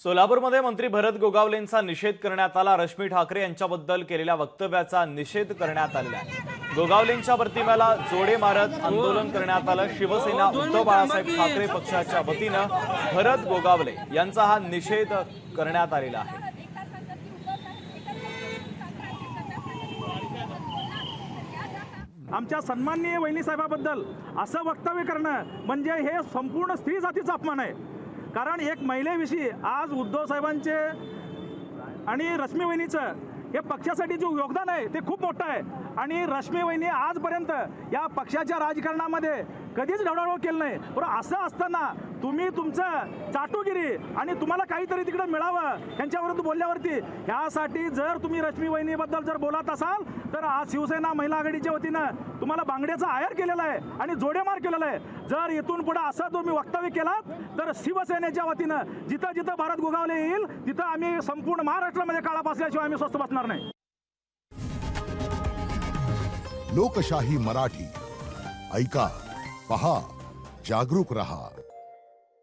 सोलापूरमध्ये मंत्री भरत गोगावलेंचा निषेध करण्यात आला। रश्मी ठाकरे यांच्याबद्दल केलेल्या वक्तव्याचा निषेध करण्यात आलेला आहे। गोगावलेंच्या प्रतिमेला जोडे मारत आंदोलन करण्यात आलं। शिवसेना उद्धव बाळासाहेब ठाकरे पक्षाच्या वतीनं भरत गोगावले यांचा हा निषेध करण्यात आलेला आहे। आमच्या सन्माननीय वहिनी साहेबाबद्दल असं वक्तव्य करणं म्हणजे हे संपूर्ण स्त्री जातीचा अपमान आहे। कारण एक महिलेविषयी आज उद्धव साहेबांचे आणि रश्मी वहिनीचं हे पक्षासाठी जे योगदान आहे ते खूप मोठं आहे। आणि रश्मी वहिनी आजपर्यंत या पक्षाच्या राजकारणामध्ये कधीच ढवळाढवळ केलं नाही। पण असं असताना तुम्ही तुमचं चाटुगिरी आणि तुम्हाला काहीतरी तिकडे मिळावं यांच्याविरुद्ध बोलल्यावरती ह्यासाठी जर तुम्ही रश्मी वहिनीबद्दल जर बोलत असाल तर आज शिवसेना महिला आघाडीच्या वतीनं तुम्हाला बांगड्याचा आयर केलेला आहे आणि जोडेमार केलेला आहे। जर इथून पुढे असं तुम्ही वक्तव्य केलात तर शिवसेनेच्या वतीनं जिथं जिथं भरत गोगावले येईल तिथं आम्ही संपूर्ण महाराष्ट्रामध्ये काळा बसल्याशिवाय आम्ही स्वस्थ बसणार नाही। लोकशाही मराठी ऐका, पहा, जागरूक रहा।